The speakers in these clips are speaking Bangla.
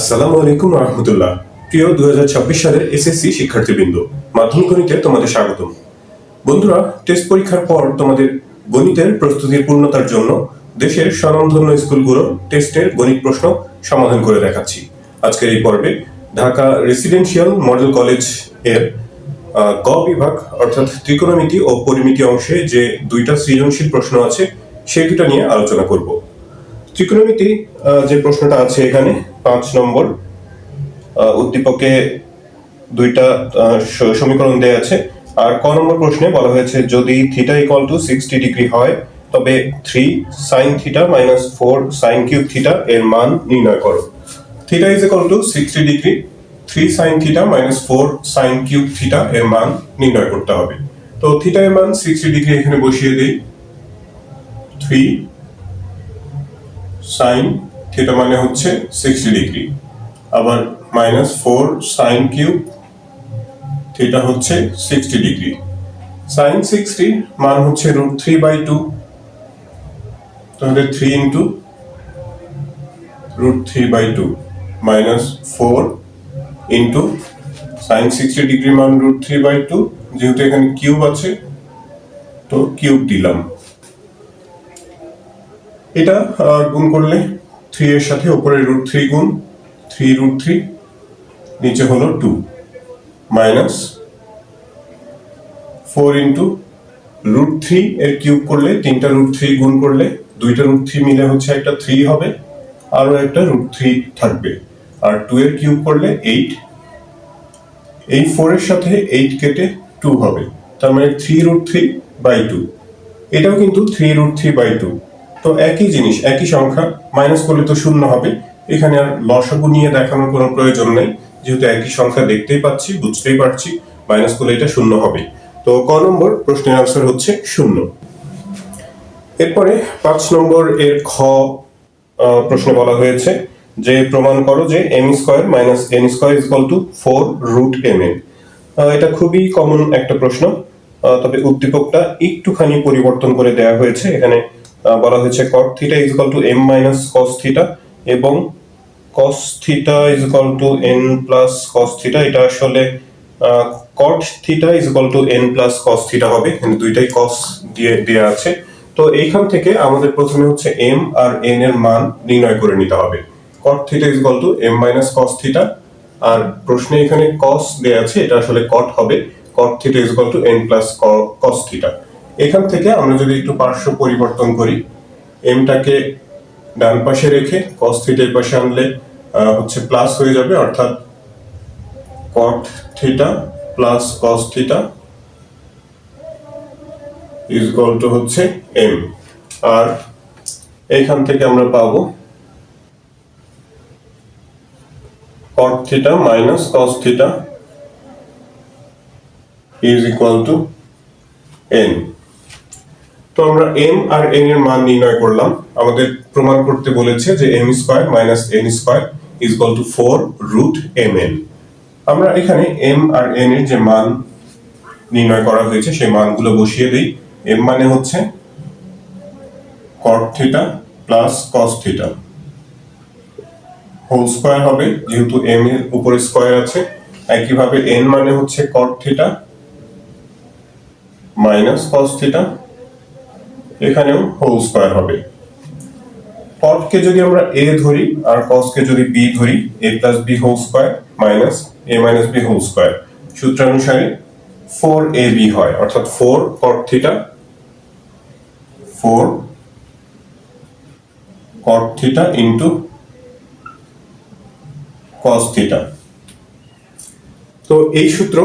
আসসালামু আলাইকুম রহমতুল্লাহ। প্রিয় 2026 সালের এসএসসি শিক্ষার্থীবৃন্দ, মাধ্যমিক গণিতে তোমাদের স্বাগতম। বন্ধুরা, টেস্ট পরীক্ষার পর তোমাদের গণিতের প্রস্তুতির পূর্ণতার জন্য দেশের স্বনামধন্য স্কুলগুলোর টেস্টের গণিত প্রশ্ন সমাধান করে দেখাচ্ছি। আজকের এই পর্বে ঢাকা রেসিডেন্সিয়াল মডেল কলেজ এর গ বিভাগ অর্থাৎ ত্রিকোণমিতি ও পরিমিতি অংশে যে দুইটা সৃজনশীল প্রশ্ন আছে সেই দুটা নিয়ে আলোচনা করব। ত্রিকোণমিতি যে প্রশ্নটা আছে এখানে 5 নম্বর উদ্দীপকে দুইটা সমীকরণ দেয়া আছে, আর ক নম্বর প্রশ্নে বলা হয়েছে যদি থিটা ইকুয়াল টু 60 ডিগ্রি হয় তবে 3 sin theta minus 4 sin cube theta এর মান নির্ণয় করো। Theta is equal two 60 degree, 3 sin theta minus 4 sin cube theta এর মান নির্ণয় করতে হবে। তো থিটা এর মান 60 ডিগ্রি এখানে বসিয়ে দেই। 3 sin থিটা মানে হচ্ছে 60 ডিগ্রি, আবার মাইনাস 4 sin কিউব থিটা হচ্ছে 60 ডিগ্রি। sin 60 মান হচ্ছে √3/2, তাহলে 3 into √3/2 minus 4 into sin 60 degree মান √3/2, যেহেতু এখানে কিউব আছে তো কিউব দিলাম। এটা গুণ করলে 3 এর সাথে উপরে √3 গুণ 3√3, নিচে হলো 2 মাইনাস 4 ইন্টু √3 এর কিউব করলে 3টা √3 গুণ করলে 2টা √3 মিলে হচ্ছে একটা 3 হবে, আরো একটা √3 থাকবে, আর 2 এর কিউব করলে 8, এই 4 এর সাথে 8 কেটে 2 হবে, তার মানে 3√3/2। এটাও কিন্তু 3√3/2। তো একই জিনিস, একই সংখ্যা, মাইনাস করলে তো শূন্য হবে, এখানে আর লসাগু নিয়ে দেখানোর কোনো প্রয়োজন নেই, যেহেতু একই সংখ্যা দেখতেই পাচ্ছি, বুঝতেই পারছি, মাইনাস করলে এটা শূন্য হবে। তো ক নম্বর প্রশ্নের আনসার হচ্ছে 0। এরপরে 5 নম্বর এর খ প্রশ্নে বলা হয়েছে যে প্রমাণ করো যে m² minus n² is equal two 4√mn। এটা খুবই কমন একটা প্রশ্ন, তবে উদ্দীপকটা একটুখানি পরিবর্তন করে দেওয়া হয়েছে। এখানে বলা হয়েছে cot theta is equal to m minus cos theta এবং cos theta is equal two n plus cos theta. এটা আসলে cot theta is equal two n plus cos theta হবে, কিন্তু দুইটাই cos দিয়ে দেয়া আছে। তো এইখান থেকে আমাদের প্রথমে হচ্ছে m আর n এর মান নির্ণয় করে নিতে হবে। cot theta is equal to m minus cos theta, আর প্রশ্নে এখানে cos দেয়া আছে, এটা আসলে cot হবে। cot theta is equal two n plus cos theta. এখান থেকে আমরা যদি একটু পার্শ্ব পরিবর্তন করি, m টাকে ডান পাশে রেখে cos থিটা এর পাশে আনলে হচ্ছে প্লাস হয়ে যাবে, অর্থাৎ cot theta plus cos theta is equal to হচ্ছে m, আর এইখান থেকে আমরা পাবো cot theta minus cos theta is equal two n। তো আমরা m আর n এর মান নির্ণয় করলাম। আমাদের প্রমাণ করতে বলেছে যে m² minus n² is equal two 4√mn। আমরা এখানে m আর n এর যে মান নির্ণয় করা হয়েছে সেই মানগুলো বসিয়ে দেই। m মানে হচ্ছে cot theta plus cos theta whole square হবে, যেহেতু m এর উপরে স্কয়ার আছে। একইভাবে n মানে হচ্ছে cot theta minus cos theta, এখানেও হোল স্কয়ার হবে। cot কে যদি আমরা a ধরি আর cos কে যদি b ধরি, a plus b whole square minus a minus b whole square, সূত্রানুসারে 4ab হয়, অর্থাৎ 4 cot theta 4 cot theta into cos theta. তো এই সূত্র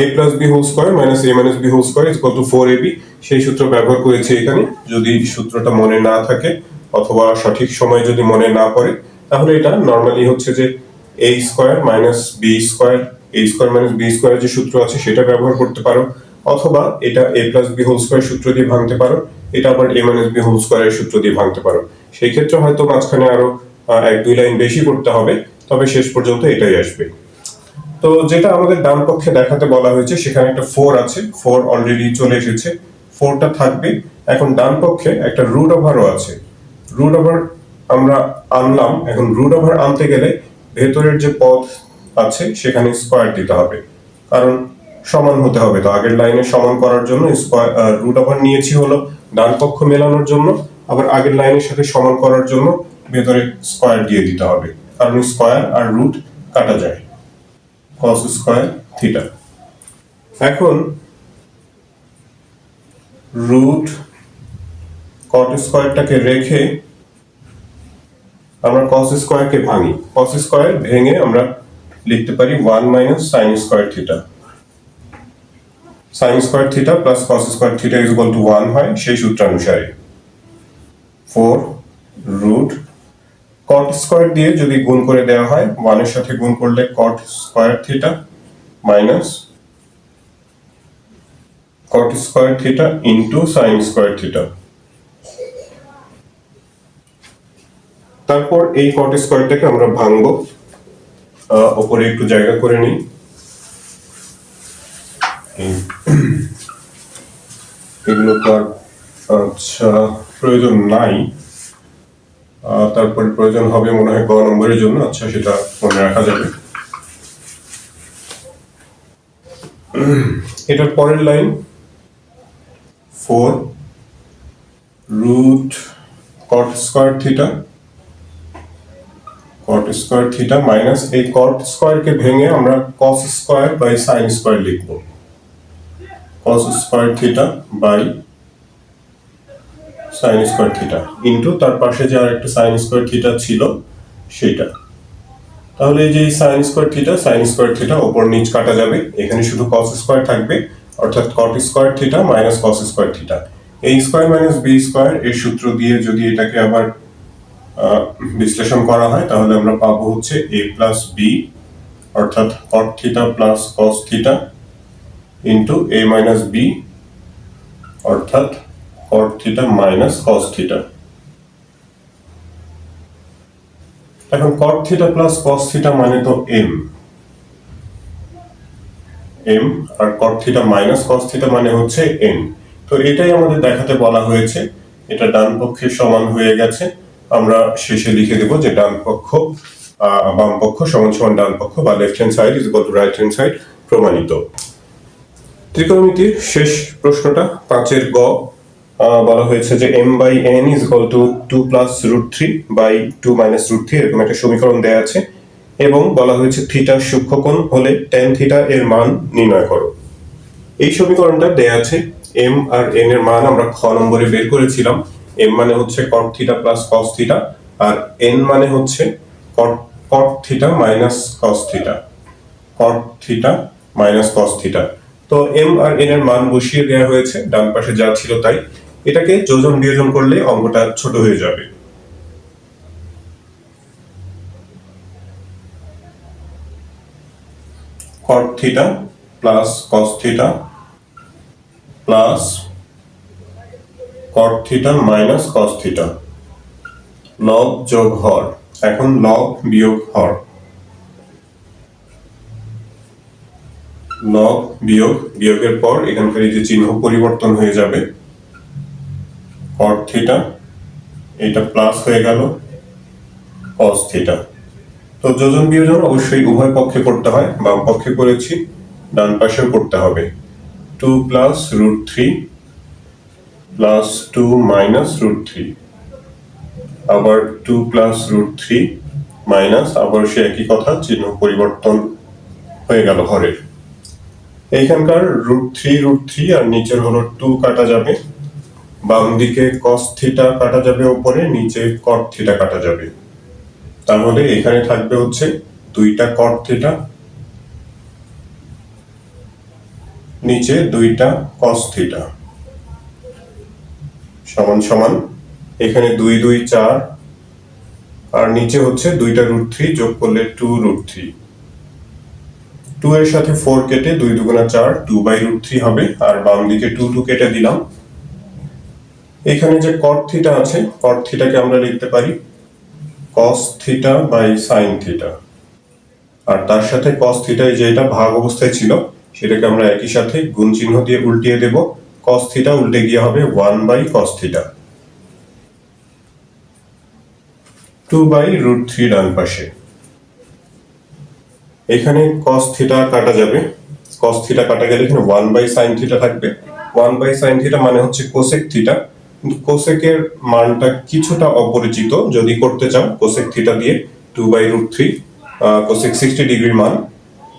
a plus b whole square minus a minus b whole square is equal to 4ab, সেই সূত্র ব্যবহার করেছি এখানে। যদি সূত্রটা মনে না থাকে অথবা সঠিক সময় যদি মনে না পড়ে, তাহলে এটা নরমালি হচ্ছে যে a square minus b square, a square minus b square যে সূত্র আছে সেটা ব্যবহার করতে পারো, অথবা এটা a plus b whole square সূত্র দিয়ে ভাঙতে পারো, এটা আবার a মাইনাস b হোল স্কয়ারের সূত্র দিয়ে ভাঙতে পারো। সেই ক্ষেত্রে হয়তো মাঝখানে আরো 1-2 লাইন বেশি করতে হবে, তবে শেষ পর্যন্ত এটাই আসবে। তো যেটা আমাদের ডান পক্ষে দেখাতে বলা হয়েছে সেখানে একটা 4 আছে, 4 অলরেডি চলে এসেছে, 4টা থাকবে। এখন ডান পক্ষে একটা রুট ওভারও আছে, রুট ওভার আমরা আনলাম। এখন রুট ওভার আনতে গেলে ভেতরের যে পদ আছে সেখানে স্কোয়ার দিতে হবে, কারণ সমান হতে হবে। তো আগের লাইনে সমান করার জন্য স্কোয়ার রুট ওভার নিয়েছি হলো ডান পক্ষ মেলানোর জন্য, আবার আগের লাইনের সাথে সমান করার জন্য ভেতরে স্কোয়ার দিয়ে দিতে হবে, কারণ স্কোয়ার আর রুট কাটা যায়। cos square theta. এখন রুট কট স্কোয়ারটাকে রেখে আমরা cos স্কোয়ারকে ভাঙি। cos স্কোয়ার ভেঙে আমরা লিখতে পারি 1 minus sine square theta. Sign square theta plus cos square theta is equal two 1 হয় সেই সূত্রানুসারে। 4 রুট কট স্কোয়ার দিয়ে যদি গুণ করে দেওয়া হয়, 1 এর সাথে গুণ করলে cot square theta minus cot square theta into sign square theta. তারপর এই cot স্কোয়ারটাকে আমরা ভাঙবো, উপরে একটু জায়গা করে নিই। এগুলো তো আর আচ্ছা প্রয়োজন নাই, তারপরে প্রয়োজন হবে মনে হয় গ নম্বরের জন্য। আচ্ছা, সেটা মনে রাখা যাবে। এটার পরের line 4 root cot square theta, cot square theta minus এই cot স্কোয়ারকে ভেঙে আমরা cos square by sine square লিখব। cos square theta by sine square theta into তার পাশে যে আরেকটা সাইন স্কোয়ার থিটা ছিল সেটা। তাহলে এই যে সাইন স্কোয়ার থিটা ওপর নিচ কাটা যাবে, এখানে শুধু cos স্কোয়ার থাকবে, অর্থাৎ cot square theta minus cos square theta. এই স্কোয়ার মাইনাস বি স্কোয়ার এর সূত্র দিয়ে যদি এটাকে আবার বিশ্লেষণ করা হয় তাহলে আমরা পাবো হচ্ছে a প্লাস বি, অর্থাৎ cot theta plus cos theta into a minus b, অর্থাৎ cot theta minus cos theta. এখন cot theta plus cos theta মানে তো m, আর cot theta minus cos theta মানে হচ্ছে n। তো এটাই আমাদের দেখাতে বলা হয়েছে। এটা ডান পক্ষের সমান হয়ে গেছে। আমরা শেষে লিখে দেব যে ডান পক্ষ বাম পক্ষ সমান সমান ডান পক্ষ, বা left hand side is equal two right hand side প্রমাণিত। ত্রিকোণমিতির শেষ প্রশ্নটা 5-এর গ, বলা হয়েছে যে m by n is equal to 2 plus root 3 by 2 minus root 3, এরকম একটা সমীকরণ দেয়া আছে, এবং বলা হয়েছে থিটার সূক্ষ্মকোণ হলে tan থিটা এর মান নির্ণয় করো। এই সমীকরণটা দেয়া আছে। m আর n এর মান আমরা খ নম্বরে বের করেছিলাম। m মানে হচ্ছে cot theta plus cos theta, আর n মানে হচ্ছে cot theta minus cos theta, cot theta minus cos theta. তো m আর n এর মান বসিয়ে দেওয়া হয়েছে, ডান পাশে যা ছিল তাই। এটাকে যোজন বিয়োজন করলে অঙ্কটা ছোট হয়ে যাবে। cot theta plus cos theta plus cot theta minus cos theta, লব যোগ হর। এখন লব বিয়োগ হর, লব বিয়োগ, বিয়োগের পর এখানকার এই যে চিহ্ন পরিবর্তন হয়ে যাবে, cot থিটা এটা প্লাস হয়ে গেল cos থিটা। তো যোজন বিয়োজন অবশ্যই উভয় পক্ষে করতে হয়, বাম পক্ষে করেছি, ডান পাশেও করতে হবে। 2 plus root 3 plus 2 minus root 3, আবার 2 প্লাস রুট 3 মাইনাস, আবার সে একই কথা, চিহ্ন পরিবর্তন হয়ে গেল হরের। এইখানকার রুট 3 আর নিচের হলো 2 কাটা যাবে, বাম দিকে cos থিটা কাটা যাবে উপরে, নিচে cot থিটা কাটা যাবে। তাহলে এখানে থাকবে হচ্ছে 2টা cot থিটা, নিচে 2টা cos থিটা, সমান সমান এখানে 2 2 4, আর নিচে হচ্ছে 2টা রুট 3 যোগ করলে 2 রুট 3। 2 এর সাথে 4 কেটে 2 2 4, 2 বাই রুট 3 হবে, আর বাম দিকে 2 2 কেটে দিলাম। এখানে যে cot থিটা আছে, cot থিটাকে আমরা লিখতে পারি cos theta by sin theta, আর তার সাথে cos থিটা যে এটা ভাগ অবস্থায় ছিল সেটাকে আমরা একই সাথে গুণ চিহ্ন দিয়ে উল্টিয়ে দেব, cos থিটা উল্টে গিয়ে হবে 1 by cos theta. 2 by root 3 ডান পাশে, এখানে cos থিটা কাটা যাবে, cos থিটা কাটা গেলে এখানে 1/sin থিটা থাকবে। 1/sin থিটা মানে হচ্ছে কোসেক থিটা, কিন্তু কোসেকের মানটা কিছুটা অপরিচিত। যদি করতে চাও কোসেক থিটা দিয়ে 2/√3 কোসেক 60 ডিগ্রির মান,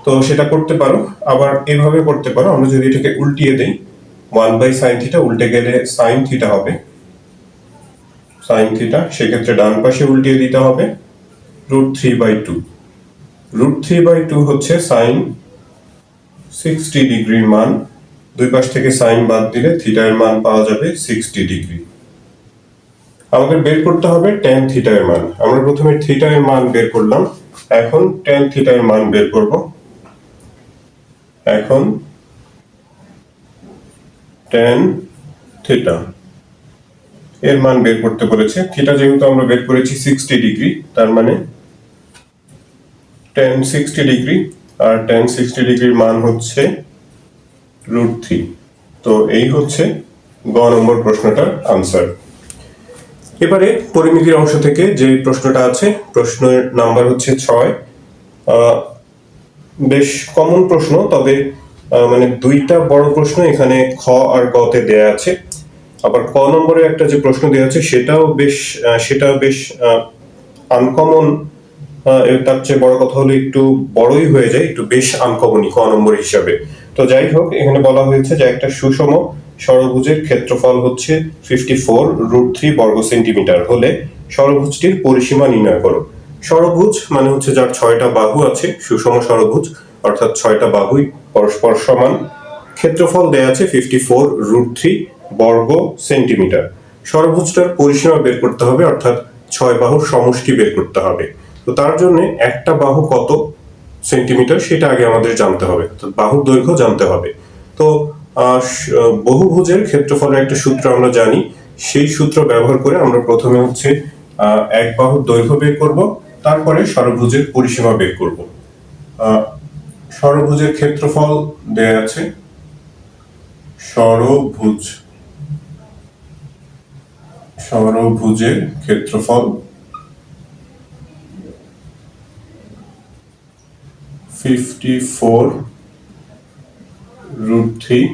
তো সেটা করতে পারো। আবার এভাবে করতে পারো, আমরা যদি এটাকে উল্টিয়ে দেই 1/sin থিটা উল্টে গেলে sin থিটা হবে, sin থিটা, সেক্ষেত্রে ডান পাশে উল্টিয়ে দিতে হবে √3/2। √3/2 হচ্ছে sin 60 ডিগ্রির মান, দুই পাশ থেকে sin বাদ দিলে থিটা এর মান পাওয়া যাবে 60 ডিগ্রি। আমাদের বের করতে হবে tan থিটা এর মান। আমরা প্রথমে থিটা এর মান বের করলাম, এখন tan থিটা এর মান বের করব। এখন tan থিটা এর মান বের করতে বলেছে। থিটা যেহেতু আমরা বের করেছি 60 ডিগ্রি, তার মানে tan 60 ডিগ্রি, আর tan 60 ডিগ্রির মান হচ্ছে √3। তো এই হচ্ছে গ নম্বর প্রশ্নটার আনসার। এবারে পরিমিতির অংশ থেকে যে প্রশ্নটা আছে, প্রশ্নের নাম্বার হচ্ছে 6। বেশ কমন প্রশ্ন, তবে মানে দুইটা বড় প্রশ্ন এখানে খ আর গ তে দেয়া আছে। আবার ক নম্বরে একটা যে প্রশ্ন দেওয়া আছে সেটাও বেশ আনকমন। তার চেয়ে বড় কথা হলো একটু বড়ই হয়ে যায়, একটু বেশ আনকমনই ক নম্বর হিসাবে। তো যাই হোক, এখানে বলা হয়েছে যে একটা সুষম ষড়ভুজের ক্ষেত্রফল হচ্ছে 54√3 বর্গ সেন্টিমিটার হলে ষড়ভুজটির পরিসীমা নির্ণয় করো। ষড়ভুজ মানে হচ্ছে যার 6টা বাহু আছে, সুষম ষড়ভুজ, অর্থাৎ 6টা বাহুই পরস্পর সমান। ক্ষেত্রফল দেয়া আছে 54√3 বর্গ সেন্টিমিটার। ষড়ভুজটার পরিসীমা বের করতে হবে, অর্থাৎ 6 বাহুর সমষ্টি বের করতে হবে। তো তার জন্য একটা বাহু কত সেন্টিমিটার সেটা আগে আমাদের জানতে হবে, তো বাহুর দৈর্ঘ্য জানতে হবে। তো বহুভুজের ক্ষেত্রফলের একটা সূত্র আমরা জানি, সেই সূত্র ব্যবহার করে আমরা প্রথমে হচ্ছে এক বাহুর দৈর্ঘ্য বের করব, তারপরে ষড়ভুজের পরিসীমা বের করব। ষড়ভুজের ক্ষেত্রফল দেয়া আছে, ষড়ভুজের ক্ষেত্রফল 54√3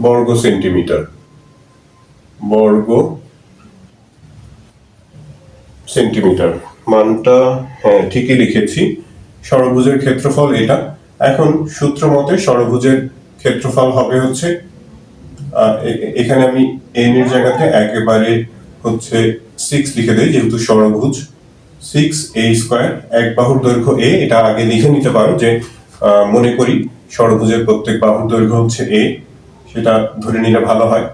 বর্গ সেন্টিমিটার। মানটা হ্যাঁ ঠিকই লিখেছি, ষড়ভুজের ক্ষেত্রফল এটা। এখন সূত্র মতে ষড়ভুজের ক্ষেত্রফল হবে হচ্ছে, এখানে আমি n এর জায়গাতে একেবারে হচ্ছে 6 লিখে দেই, যেহেতু ষড়ভুজ 6a²। এক বাহুর দৈর্ঘ্য a, এটা আগে লিখে নিতে পারো যে মনে করি ষড়ভুজের প্রত্যেক বাহুর দৈর্ঘ্য হচ্ছে a, সেটা ধরে নিলে ভালো হয়।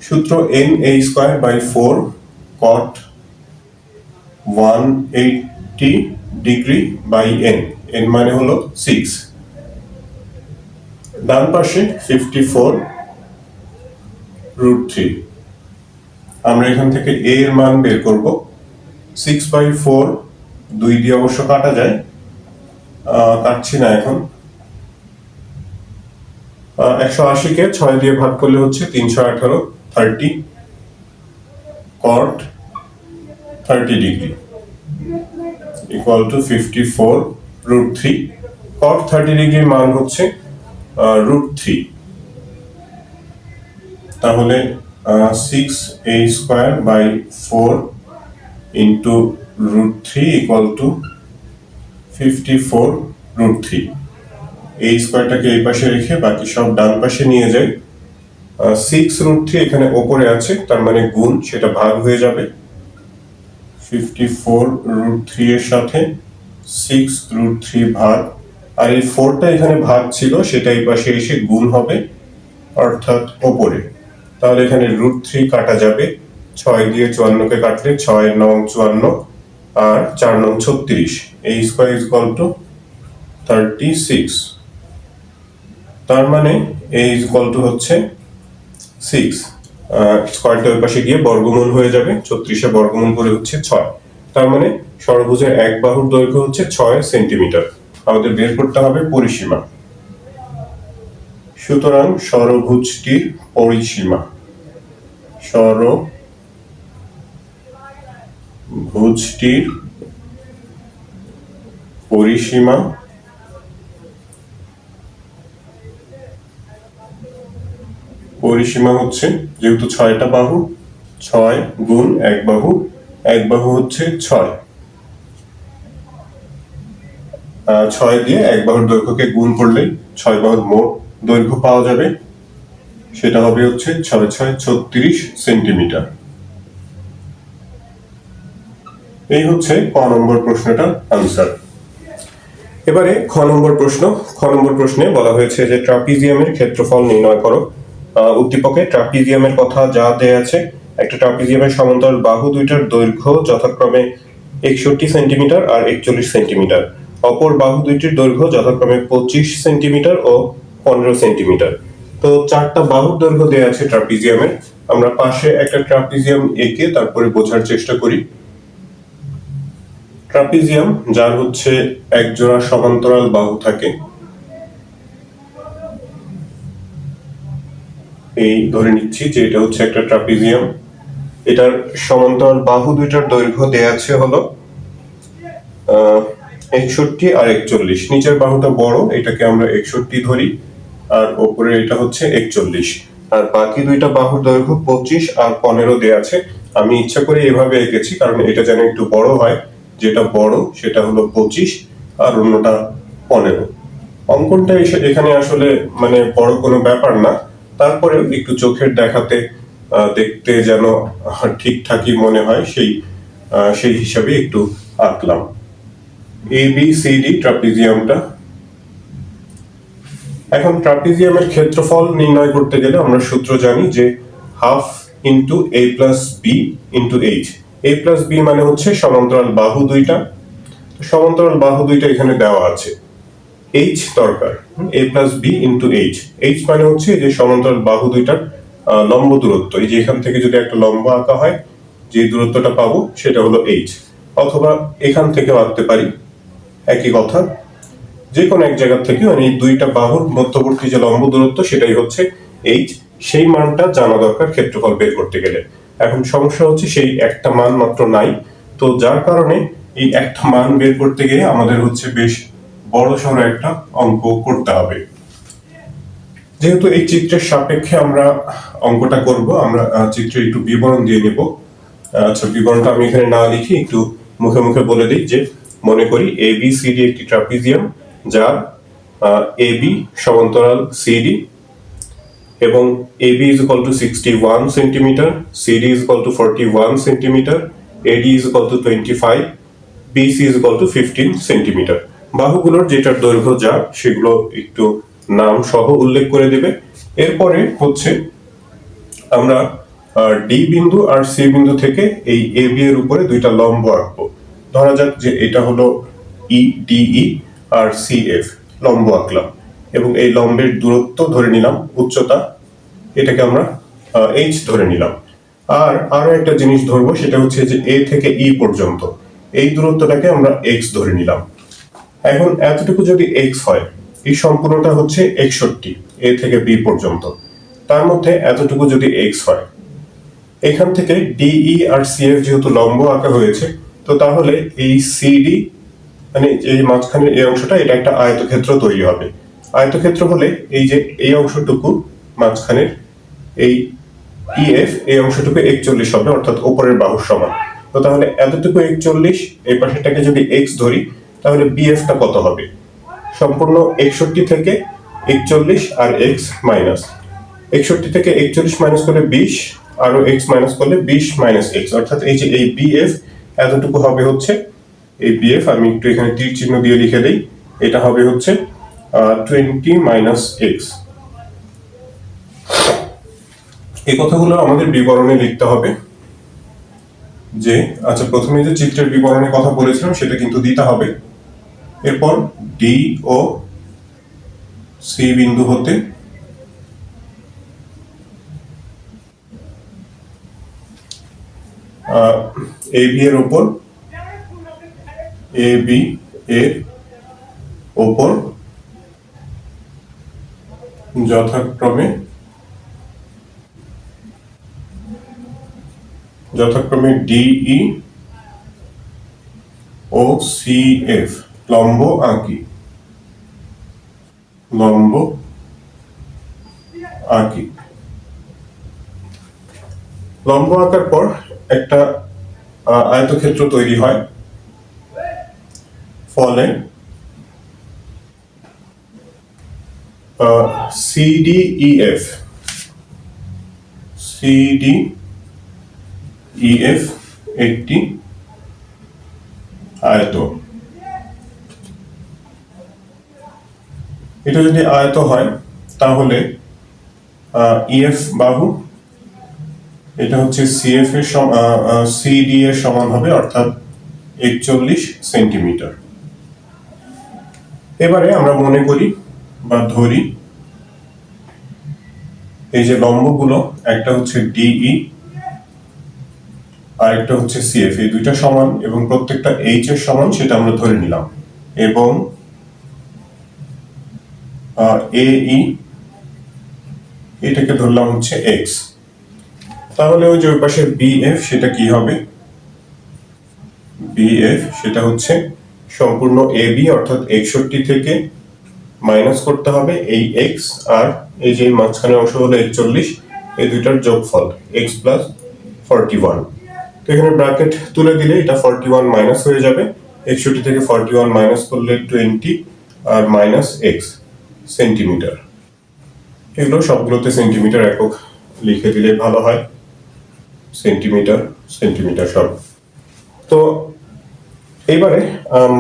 সূত্র na²/4 cot 180 degree by n, n মানে হলো 6। ডান পাশে 54√3, আমরা এখান থেকে a এর মান বের করব। 6/4 2 দিয়ে অবশ্য কাটা যায়, কাটছি না এখন। 180 কে 6 দিয়ে ভাগ করলে হচ্ছে 318, 30 cot 30 degree equal to 54√3। cot 30 ডিগ্রির মান হচ্ছে √3। তাহলে 6a²/4 ইন্টু √3 ইকুয়াল টু 54√3। এই স্কোয়ারটাকে এই পাশে রেখে বাকি সব ডান পাশে নিয়ে যাই। 6√3 এখানে ওপরে আছে, তার মানে গুণ, সেটা ভাগ হয়ে যাবে। 54√3 এর সাথে 6√3 ভাগ, আর এই 4টা এখানে ভাগ ছিল, সেটা এই পাশে এসে গুণ হবে, অর্থাৎ ওপরে। তাহলে এখানে √3 কাটা যাবে, 6 দিয়ে 54 কে কাটলে 6 9 54 আর 4 9 36, এই স্কোয়ার ইজ ইকুয়াল টু 36। তার মানে a ইজ ইকুয়াল টু হচ্ছে 6। স্কোয়ারটা ওই পাশে গিয়ে বর্গমূল হয়ে যাবে, 36 বর্গমূল করে হচ্ছে 6। তার মানে ষড়ভুজের এক বাহুর দৈর্ঘ্য হচ্ছে 6 সেন্টিমিটার। আমাদের বের করতে হবে পরিসীমা। সুতরাং ষড়ভুজটির পরিসীমা পরিসীমা হচ্ছে যেহেতু 6টা বাহু, 6 গুণ এক বাহু হচ্ছে 6, 6 দিয়ে এক বাহুর দৈর্ঘ্যকে গুণ করলে 6 বাহুর মোট দৈর্ঘ্য পাওয়া যাবে, সেটা হবে হচ্ছে 6 6 36 সেন্টিমিটার। এই হচ্ছে ক নম্বর প্রশ্নটার আনসার। এবারে খ নম্বর প্রশ্নে বলা হয়েছে যে ট্রাপিজিয়ামের ক্ষেত্রফল নির্ণয় করো। উদ্দীপকে ট্রাপিজিয়ামের কথা যা দেয়া আছে, একটা ট্রাপিজিয়ামের সমান্তরাল বাহু দুইটার দৈর্ঘ্য যথাক্রমে 61 সেন্টিমিটার আর 41 সেন্টিমিটার, অপর বাহু দুইটির দৈর্ঘ্য যথাক্রমে 25 সেন্টিমিটার ও 15 সেন্টিমিটার। তো 4টা বাহুর দৈর্ঘ্য দেয়া আছে ট্রাপিজিয়ামের। আমরা পাশে একটা ট্রাপিজিয়াম এঁকে তারপরে বোঝার চেষ্টা করি। ট্রাপিজিয়াম যার হচ্ছে একজোড়া সমান্তরাল বাহু থাকে, এই ধরে নিচ্ছি যে এটা হচ্ছে একটা ট্রাপিজিয়াম। এটার সমান্তরাল বাহু দুইটার দৈর্ঘ্য দেয়া আছে হলো 61 আর 41। নিচের বাহুটা বড়, এটাকে আমরা 61 ধরি, আর উপরে এটা হচ্ছে 41। আর বাকি দুইটা বাহুর দৈর্ঘ্য 25 আর 15 দেয়া আছে। আমি ইচ্ছা করে এভাবে এঁকেছি কারণ এটা যেন একটু বড় হয়। যেটা বড় সেটা হলো 25 আর অন্যটা 15। অঙ্কনটা এখানে আসলে মানে বড় কোনো ব্যাপার না, তারপরে একটু চোখের দেখাতে দেখতে যেন ঠিকঠাকই মনে হয় সেই হিসাবে একটু আঁকলাম। ABCD ট্রাপিজিয়ামটা। এখন ট্রাপিজিয়ামের ক্ষেত্রফল নির্ণয় করতে গেলে আমরা সূত্র জানি যে half into a plus b into h. a plus b মানে হচ্ছে সমান্তরাল বাহু দুইটা, সমান্তরাল বাহু দুইটা এখানে দেওয়া আছে, এইচ দরকার, a plus b into h. H মানে হচ্ছে যে সমান্তরাল বাহু দুইটার লম্ব দূরত্ব। এই যে এখান থেকে যদি একটা লম্ব আঁকা হয়, যে দূরত্বটা পাবো সেটা হলো এইচ, অথবা এখান থেকেও আঁকতে পারি, একই কথা। যে কোনো এক জায়গা থেকে মানে এই দুইটা বাহুর মধ্যবর্তী যে লম্ব দূরত্ব সেটাই হচ্ছে এইচ। সেই মানটা জানা দরকার ক্ষেত্রফল বের করতে গেলে। এখন সমস্যা হচ্ছে সেই একটা মান মাত্র নাই, তো যার কারণে এই একটা মান বের করতে গিয়ে আমাদের হচ্ছে বেশ বড় সড়ো একটা অঙ্ক করতে হবে। যেহেতু এই চিত্রের সাপেক্ষে আমরা অঙ্কটা করব, আমরা চিত্রে একটু বিবরণ দিয়ে নেব। আচ্ছা, বিবরণটা আমি এখানে না লিখে একটু মুখে মুখে বলে দিই যে মনে করি ABCD একটি ট্রাপিজিয়াম যার AB সমান্তরাল CD এবং AB is equal to 61 centimetre, CD is equal to 41 centimetre, AD is equal to 25, BC is equal to 15 centimetre. বাহুগুলোর যেটার দৈর্ঘ্য যা সেগুলো একটু নাম সহ উল্লেখ করে দেবে। এরপরে হচ্ছে আমরা ডি বিন্দু আর সি বিন্দু থেকে এই AB এর উপরে দুইটা লম্ব আঁকবো। ধরা যাক যে এটা হলো EDE আর CF, লম্ব আঁকলাম এবং এই লম্বের দূরত্ব ধরে নিলাম উচ্চতা, এটাকে আমরা H ধরে নিলাম। আর আরো একটা জিনিস ধরবো, সেটা হচ্ছে যে A থেকে E পর্যন্ত এই দূরত্বটাকে আমরা X ধরে নিলাম। এখন এতটুকু যদি X হয়, এই সম্পূর্ণটা হচ্ছে 61 A থেকে B পর্যন্ত, তার মধ্যে এতটুকু যদি X হয়, এখান থেকে DE আর CF যেহেতু লম্ব আঁকা হয়েছে, তো তাহলে এই CD মানে এই মাঝখানের এই অংশটা, এটা একটা আয়তক্ষেত্র তৈরি হবে। আয়তক্ষেত্র হলে এই যে এই অংশটুকু মাঝখানের এই EF, এই অংশটুকু 41 হবে, অর্থাৎ উপরের বাহুর সমান। তো তাহলে এতটুকু 41, এই পাশেরটাকে যদি X ধরি, তাহলে BF টা কত হবে? সম্পূর্ণ 61 থেকে 41 আর X মাইনাস 61 থেকে 41 মাইনাস করলে 20, আরো X মাইনাস করলে 20 মাইনাস X, অর্থাৎ এই যে এই BF এতটুকু হবে হচ্ছে এই BF, আমি একটু এখানে তীর চিহ্ন দিয়ে লিখে দেই, এটা হবে হচ্ছে 20 মাইনাস X। এই কথাগুলো আমাদের বিবরণে লিখতে হবে। যে আচ্ছা, প্রথমে যে চিত্রের বিবরণের কথা বলেছিলাম সেটা কিন্তু দিতে হবে। এরপর ডি ও সি বিন্দু হতে AB এর উপর, AB এর উপর যথাক্রমে DE ও CF লম্ব আঁকি। লম্ব আঁকার পর একটা আয়তক্ষেত্র তৈরি হয়, ফলে CDEF একটি আয়ত। এটা যদি আয়ত হয় তাহলে EF বাহু, এটা হচ্ছে CF এর CD এর সমান হবে, অর্থাৎ 41 সেন্টিমিটার। এবারে আমরা মনে করি বা ধরি এই যে লম্বগুলো, একটা হচ্ছে DE আর একটা হচ্ছে CF, এই দুইটা সমান এবং প্রত্যেকটা H এর সমান, সেটা আমরা ধরে নিলাম। এবং AE এটাকে ধরলাম হচ্ছে X। তাহলে ওই যে ওই পাশে BF সেটা কি হবে? BF সেটা হচ্ছে সম্পূর্ণ AB, অর্থাৎ 61 থেকে মাইনাস করতে হবে এই X, আর এই যে মাঝখানে অংশ হলো 41, এই দুইটার যোগফল X প্লাস 41। তো এখানে ব্র্যাকেট তুলে দিলে এটা 41 মাইনাস হয়ে যাবে। 61 থেকে 41 মাইনাস করলে 20 আর মাইনাস X সেন্টিমিটার। এগুলো সবগুলোতে সেন্টিমিটার একক লিখে দিলে ভালো হয়, সেন্টিমিটার সেন্টিমিটার সব। তো এইবারে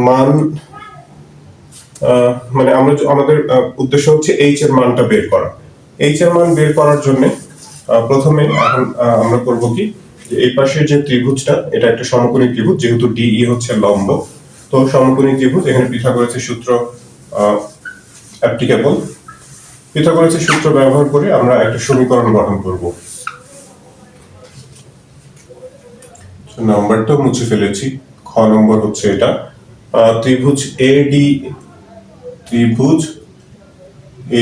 মান, মানে আমরা আমাদের উদ্দেশ্য হচ্ছে H এর মানটা বের করা। H এর মান বের করার জন্য প্রথমে এখন আমরা করব কি, যে এই পাশের যে ত্রিভুজটা, এটা একটা সমকোণী ত্রিভুজ, যেহেতু DE হচ্ছে লম্ব, তো সমকোণী ত্রিভুজ, এখানে পিথাগোরাসের সূত্র অ্যাপ্লিকেবল। পিথাগোরাসের সূত্র ব্যবহার করে আমরা একটা সমীকরণ গঠন করব। নাম্বারটা মুছে ফেলেছি, খ নম্বর হচ্ছে এটা। ত্রিভুজ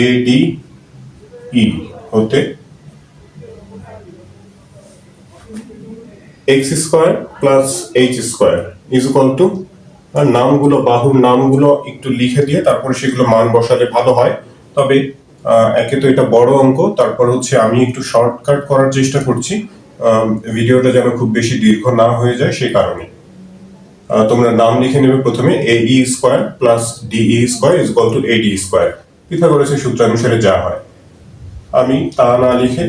ADE হতে x square plus h square is equal to, আর নামগুলো, বাহুর নামগুলো একটু লিখে দিয়ে তারপরে সেগুলো মান বসালে ভালো হয়। তবে একে তো এটা বড় অঙ্ক, তারপর হচ্ছে আমি একটু শর্টকাট করার চেষ্টা করছি, ভিডিওটা যেন খুব বেশি দীর্ঘ না হয়ে যায়, সেই কারণে। তোমরা নাম লিখে নেবে প্রথমে, AE square plus DE square is equal to AD square, পিথাগোরাসের সূত্র অনুসারে যা হয়। আমি তা না লিখে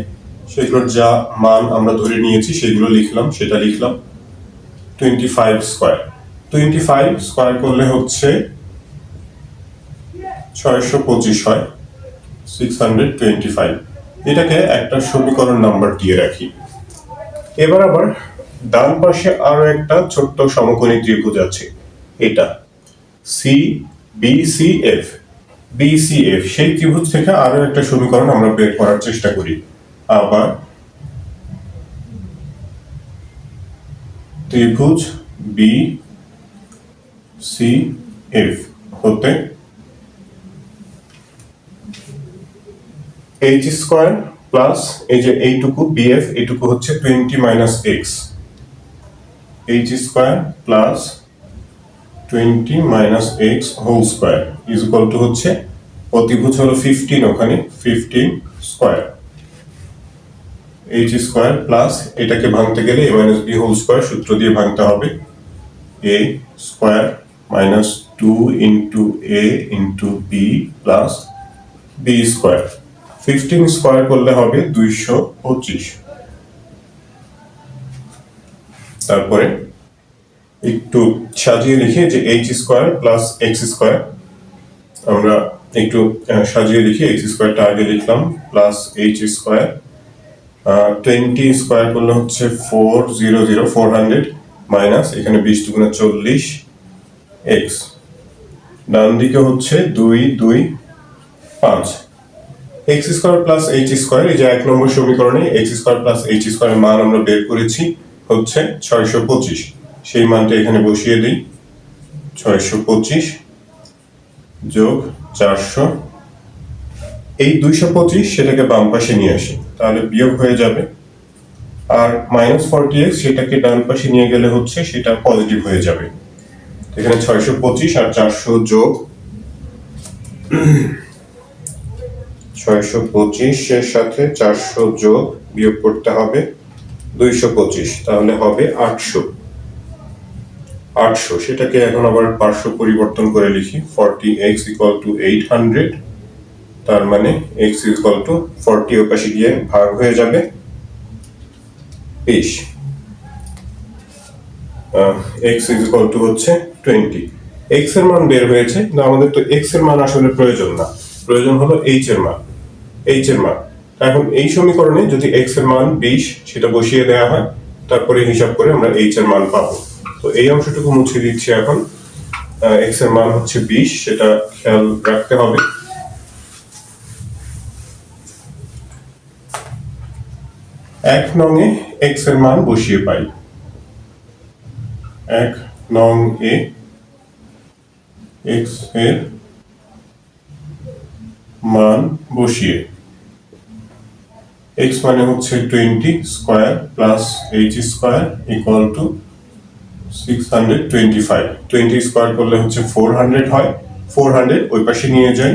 সেগুলোর যা মান আমরা ধরে নিয়েছি সেগুলো লিখলাম, সেটা লিখলাম 25 স্কয়ার। 25 স্কয়ার করলে হচ্ছে 625 হয়, 625। এটাকে একটা সমীকরণ নাম্বার দিয়ে রাখি। এবার আবার ডান পাশে আরো একটা ছোট্ট সমকোণী ত্রিভুজ আছে, এটা BCF। সেই ত্রিভুজ থেকে আরো একটা সমীকরণ আমরা বের করার চেষ্টা করি। আবার ত্রিভুজ BCF হতে h স্কয়ার প্লাস এই যে এইটুকু BF, এইটুকু হচ্ছে 20 minus x, h square plus 20 minus x whole square is equal to হচ্ছে, অতিভুজ হলো 15, ওখানে 15 স্কয়ার। h স্কয়ার প্লাস, এটাকে ভাঙতে গেলে a minus b whole square সূত্র দিয়ে ভাঙতে হবে, a square minus 2 into a into b plus b square. 15 square করলে হবে 225। তারপরে একটু সাজিয়ে লিখি যে h square plus x square, আমরা একটু সাজিয়ে লিখি, x স্কয়ারটা আগে লিখলাম, প্লাস h স্কয়ার 20 স্কয়ার করলে হচ্ছে 400 মাইনাস, এখানে 20 দুগুণে 40 x, ডান দিকে হচ্ছে 225। x square plus h square, এই যে 1 নম্বর সমীকরণে x স্কয়ার প্লাস h স্কয়ারের মান আমরা বের করেছি হচ্ছে 625। সেই মানটা এখানে বসিয়ে দিই, 625 যোগ 400, এই 225 সেটাকে বাম পাশে নিয়ে আসি, তাহলে বিয়োগ হয়ে যাবে, আর মাইনাস 40x সেটাকে ডান পাশে নিয়ে গেলে হচ্ছে সেটা পজিটিভ হয়ে যাবে। এখানে 625 আর 400 যোগ 625 এর সাথে 400 যোগ বিয়োগ করতে হবে, 225, তাহলে হবে 800। সেটাকে এখন আবার পার্শ্ব পরিবর্তন করে লিখি। 40x = 800, তার মানে x = 40 ওপাশে গিয়ে ভাগ হয়ে যাবে 20। x হচ্ছে 20। x এর মান বের হয়েছে, না আমাদের তো x এর মান আসলে প্রয়োজন না, প্রয়োজন হলো h এর মান। এখন এই সমীকরণে যদি x এর মান 20 সেটা বসিয়ে দেওয়া হয়, তারপরে হিসাব করে আমরা h এর মান পাবো। তো এই অংশটুকু মুছে দিচ্ছি এখন। x এর মান হচ্ছে 20, সেটা খেয়াল রাখতে হবে। এক নংয়ে x এর মান বসিয়ে পাই। 1 নং এ x এর মান বসিয়ে, x মানে হচ্ছে 20 square plus h square equal to 625। 20 square করলে হচ্ছে 400 হয়। 400 ওই পাশে নিয়ে যাই,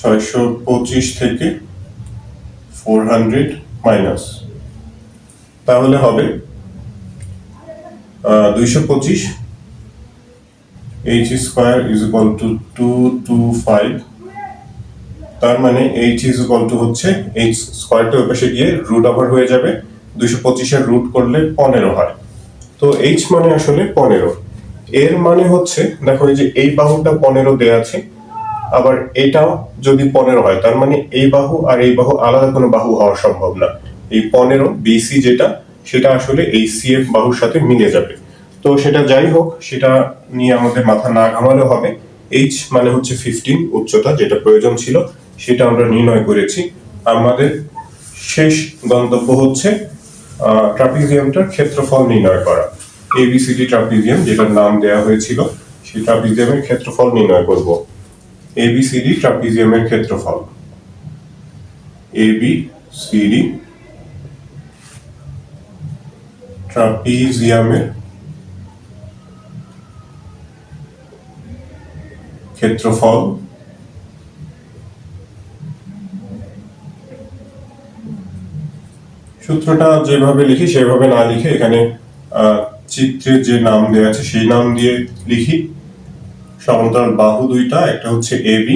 625 থেকে 400 মাইনাস, তাহলে হবে 225। h স্কয়ার ইকুয়াল টু 225, তার মানে h হচ্ছে h স্কয়ারটা ওই পাশে গিয়ে রুট ওভার হয়ে যাবে। 225 এর রুট করলে 15 হয়। তো h মানে আসলে 15। এর মানে হচ্ছে, দেখো এই যে এই বাহুটা 15 দেয়া আছে, আবার এটাও যদি 15 হয়, তার মানে এই বাহু আর এই বাহু আলাদা কোনো বাহু হওয়া সম্ভব না। এই 15 BC যেটা, সেটা আসলে এই CF বাহুর সাথে মিলে যাবে। তো সেটা যাই হোক, সেটা নিয়ে আমাদের মাথা না ঘামালেও হবে। h মানে হচ্ছে 15 উচ্চতা, যেটা প্রয়োজন ছিল সেটা আমরা নির্ণয় করেছি। আমাদের শেষ গন্তব্য হচ্ছে ট্রাপিজিয়ামটার ক্ষেত্রফল নির্ণয় করা। ABCD ট্রাপিজিয়াম যেটার নাম দেওয়া হয়েছিল, সেই ট্রাপিজিয়ামের ক্ষেত্রফল নির্ণয় করব। ABCD ট্রাপিজিয়ামের ক্ষেত্রফল, ABCD ট্রাপিজিয়ামের ক্ষেত্রফল সূত্রটা যেভাবে লিখি সেভাবে না লিখে এখানে চিত্রে যে নাম দেওয়া আছে সেই নাম দিয়ে লিখি। সমান্তরাল বাহু দুইটা, একটা হচ্ছে AB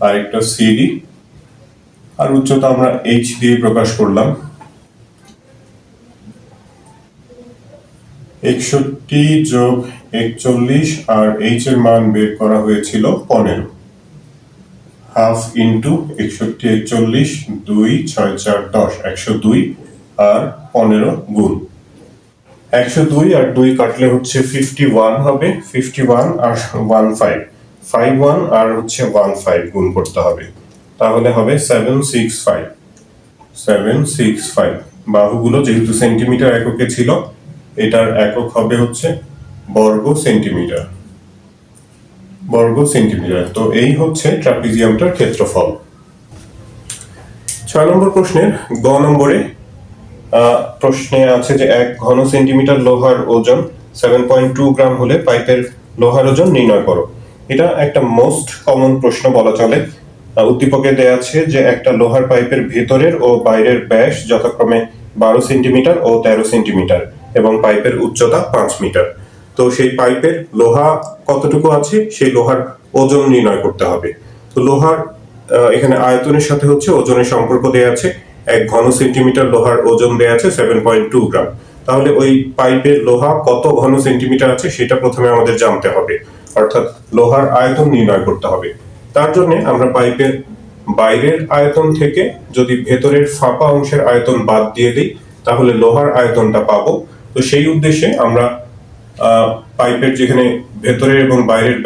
আর একটা CD, আর উচ্চতা আমরা h দিয়ে প্রকাশ করলাম। 61 যোগ 41 আর h এর মান বের করা হয়েছিল 15। হাফ ইন্টু 61 41, 2 6 4 10, 102 আর 15 গুণ 102 আর 2 কাটলে হচ্ছে 51 হবে। 51 আর 15, 51 আর হচ্ছে 15 গুণ করতে হবে, তাহলে হবে 765। 765 বাহুগুলো যেহেতু সেন্টিমিটার এককে ছিল, এটার একক হবে হচ্ছে বর্গ সেন্টিমিটার। তো এই হচ্ছে ট্রাপিজিয়ামটার ক্ষেত্রফল। 6 নম্বর প্রশ্নের গ নম্বরে প্রশ্নে আছে যে 1 ঘন সেন্টিমিটার লোহার ওজন 7.2 গ্রাম হলে পাইপের লোহার ওজন নির্ণয় করো। এটা একটা মোস্ট কমন প্রশ্ন বলা চলে। উদ্দীপকে দেয়া আছে যে একটা লোহার পাইপের ভেতরের ও বাইরের ব্যাস যথাক্রমে 12 সেন্টিমিটার ও 13 সেন্টিমিটার এবং পাইপের উচ্চতা 5 মিটার। তো সেই পাইপের লোহা কতটুকু আছে, সেই লোহার ওজন নির্ণয় করতে হবে। তো লোহার এখানে আয়তনের সাথে হচ্ছে ওজনের সম্পর্ক দেয়া আছে। 1 ঘন সেন্টিমিটার লোহার ওজন দেয়া আছে 7.2 গ্রাম। তাহলে ওই পাইপের লোহা কত ঘন সেন্টিমিটার আছে সেটা প্রথমে আমাদের জানতে হবে, অর্থাৎ লোহার আয়তন নির্ণয় করতে হবে। তার জন্য আমরা পাইপের বাইরের আয়তন থেকে যদি ভেতরের ফাঁপা অংশের আয়তন বাদ দিয়ে দিই, তাহলে লোহার আয়তনটা পাবো। তো সেই উদ্দেশ্যে আমরা পাইপের যেখানে ভেতরের এবং বাইরের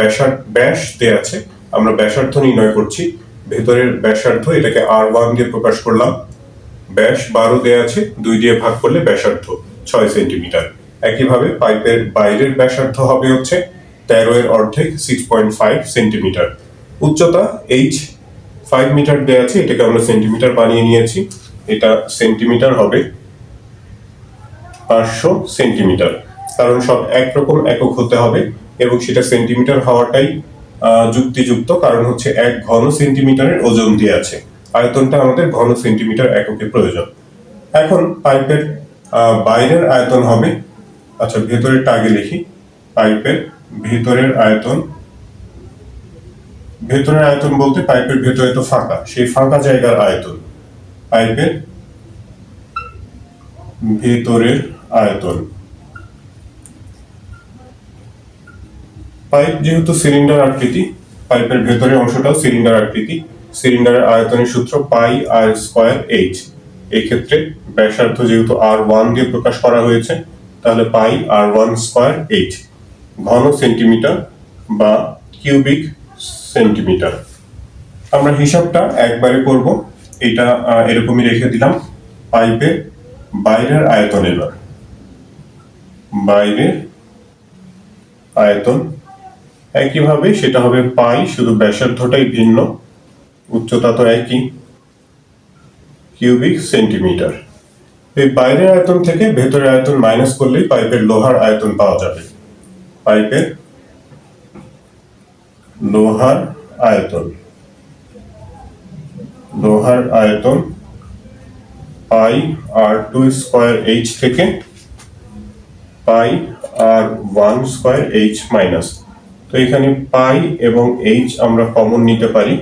ব্যাস দেয়া আছে, আমরা ব্যাসার্ধ নির্ণয় করছি। ভেতরের ব্যাসার্ধ, এটাকে R1 দিয়ে প্রকাশ করলাম। ব্যাস 12 দেয়া আছে, 2 দিয়ে ভাগ করলে ব্যাসার্ধ 6 সেন্টিমিটার। একইভাবে পাইপের বাইরের ব্যাসার্ধ হবে হচ্ছে 13 এর অর্ধেক 6.5 সেন্টিমিটার। উচ্চতা h 5 মিটার দেয়া আছে, এটাকে আমরা সেন্টিমিটার বানিয়ে নিয়েছি। এটা সেন্টিমিটার হবে 500 সেন্টিমিটার, কারণ সব একরকম একক হতে হবে এবং সেটা সেন্টিমিটার হওয়াটাই যুক্তিযুক্ত, কারণ হচ্ছে 1 ঘন সেন্টিমিটারের ওজন দিয়ে আছে। আয়তনটা আমাদের ঘন সেন্টিমিটার এককে প্রয়োজন। এখন পাইপের বাইরের আয়তন হবে, আচ্ছা ভেতরেরটা আগে লিখি। পাইপের ভেতরের আয়তন, ভেতরের আয়তন বলতে পাইপের ভেতরে তো ফাঁকা, সেই ফাঁকা জায়গার আয়তন। পাইপের ভেতরের আয়তন। পাইপ যেহেতু সিলিন্ডার আকৃতি, পাইপের ভেতরের অংশটাও সিলিন্ডার আকৃতি, সিলিন্ডারের আয়তনের সূত্র পাই আর স্কয়ার এইচ। এই ক্ষেত্রে ব্যাসার্ধ যেহেতু R1 দিয়ে প্রকাশ করা হয়েছে, তাহলে পাই R1 স্কয়ার এইচ। ঘন সেন্টিমিটার বা কিউবিক সেন্টিমিটার। আমরা হিসাবটা একবারে করব, এটা এরকমই রেখে দিলাম। পাইপের বাইরের আয়তন, এবার বাইরের আয়তন একইভাবে সেটা হবে পাই, শুধু ব্যাসার্ধটাই ভিন্ন, উচ্চতা তো একই, কিউবিক সেন্টিমিটার। এই বাইরের আয়তন থেকে ভেতরের আয়তন মাইনাস করলেই পাইপের লোহার আয়তন পাওয়া যাবে। পাইপের লোহার আয়তন, লোহার আয়তন পাই R2 স্কয়ার এইচ থেকে পাই R1 স্কয়ার এইচ মাইনাস। তো এখানে পাই এবং এইচ আমরা কমন নিতে পারি,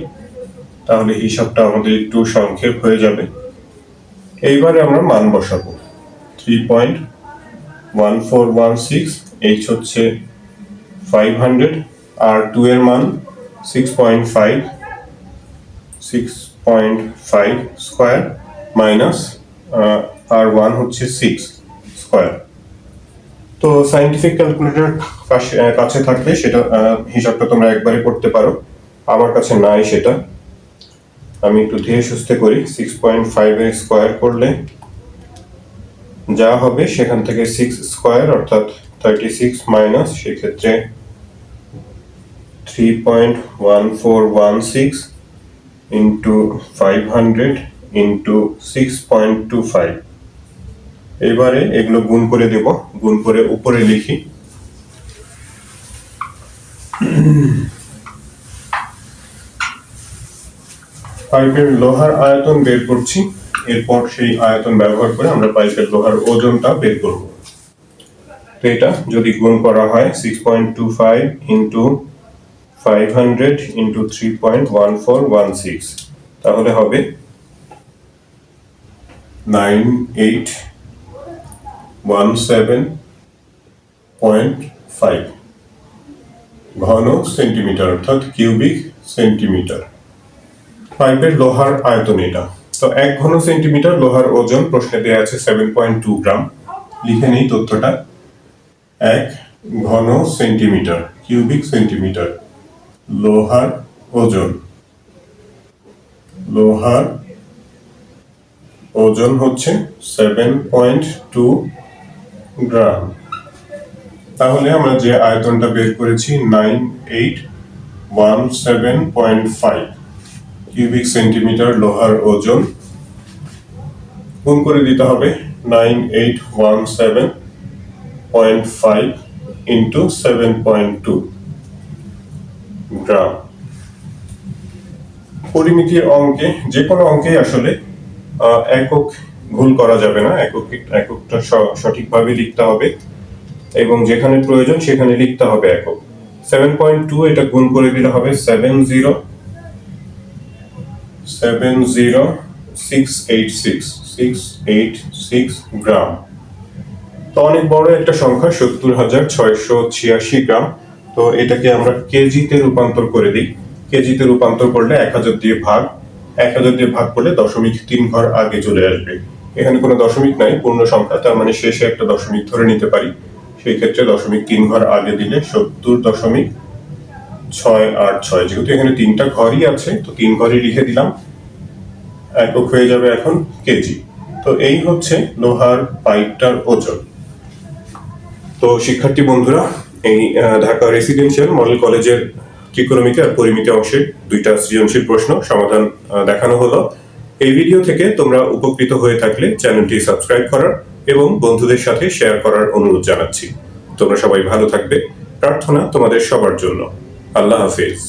তাহলে হিসাবটা আমাদের একটু সংক্ষেপ হয়ে যাবে। এইবারে আমরা মান বসাবো। 3.1416, এইচ হচ্ছে 500, R2 এর মান 6.5 স্কয়ার মাইনাস R1 হচ্ছে 6 স্কয়ার। তো সায়েন্টিফিক ক্যালকুলেটর কাছে থাকলে সেটা হিসাবটা তোমরা একবারে করতে পারো, আমার কাছে নাই সেটা। আমি একটু ধীরে সুস্থে করি। 6.5 এর স্কয়ার করলে যা হবে সেখান থেকে 6 স্কয়ার অর্থাৎ 36 মাইনাস, সেক্ষেত্রে 3.1416 ইন্টু 500 ইন্টু 6.25। এবারে এগুলো গুণ করে দেব, গুণ করে উপরে লিখি। পাইপের লোহার আয়তন বের করছি, এরপর সেই আয়তন ব্যবহার করে আমরা পাইপের লোহার ওজনটা বের করব। তো এটা যদি গুণ করা হয় 6.25 ইন্টু 500 ইন্টু 3.1416, তাহলে হবে 9817.5 ঘন সেন্টিমিটার অর্থাৎ কিউবিক সেন্টিমিটার। পাইপের লোহার আয়তন এটা। তো 1 ঘন সেন্টিমিটার লোহার ওজন প্রশ্নে দেয়া আছে 7.2 গ্রাম। লিখে নেই তথ্যটা। 1 ঘন সেন্টিমিটার কিউবিক সেন্টিমিটার লোহার ওজন, লোহার ওজন হচ্ছে 7.2 গ্রাম। তাহলে আমরা যে আয়তনটা বের করেছি 9817.5 কিউবিক সেন্টিমিটার লোহার ওজন, গুণ করে দিতে হবে 9817.5 ইন্টু 7.2 গ্রাম। পরিমিতির অঙ্কে, যে কোনো অঙ্কে আসলে একক ভুল করা যাবে না, এককটা সঠিকভাবে লিখতে হবে এবং যেখানে প্রয়োজন সেখানে লিখতে হবে একক। 7.2 এটা গুণ করে দিলে হবে 70686 গ্রাম। তো অনেক বড় একটা সংখ্যা, 70,686 গ্রাম। তো এটাকে আমরা কেজিতে রূপান্তর করে দিই। কেজিতে রূপান্তর করলে 1000 দিয়ে ভাগ, 1000 দিয়ে ভাগ করলে 0.3 ঘর আগে চলে আসবে। এখানে কোনো দশমিক নাই, পূর্ণ সংখ্যা, তার মানে শেষে একটা দশমিক ধরে নিতে পারি। সেই ক্ষেত্রে 0.3 ঘর আগে দিলে 70.686। যেহেতু এখানে 3টা ঘরই আছে, তো 3 ঘরই লিখে দিলাম। একক হয়ে যাবে এখন কেজি। তো এই হচ্ছে লোহার পাইপটার ওজন। তো শিক্ষার্থী বন্ধুরা, এই ঢাকা রেসিডেন্সিয়াল মডেল কলেজের ত্রিকোণমিতি আর পরিমিতি অংশের 2টা সৃজনশীল প্রশ্ন সমাধান দেখানো হলো। এই ভিডিও থেকে তোমরা উপকৃত হয়ে থাকলে চ্যানেলটি সাবস্ক্রাইব করার এবং বন্ধুদের সাথে শেয়ার করার অনুরোধ জানাচ্ছি। তোমরা সবাই ভালো থাকবে, প্রার্থনা তোমাদের সবার জন্য। আল্লাহ হাফেজ।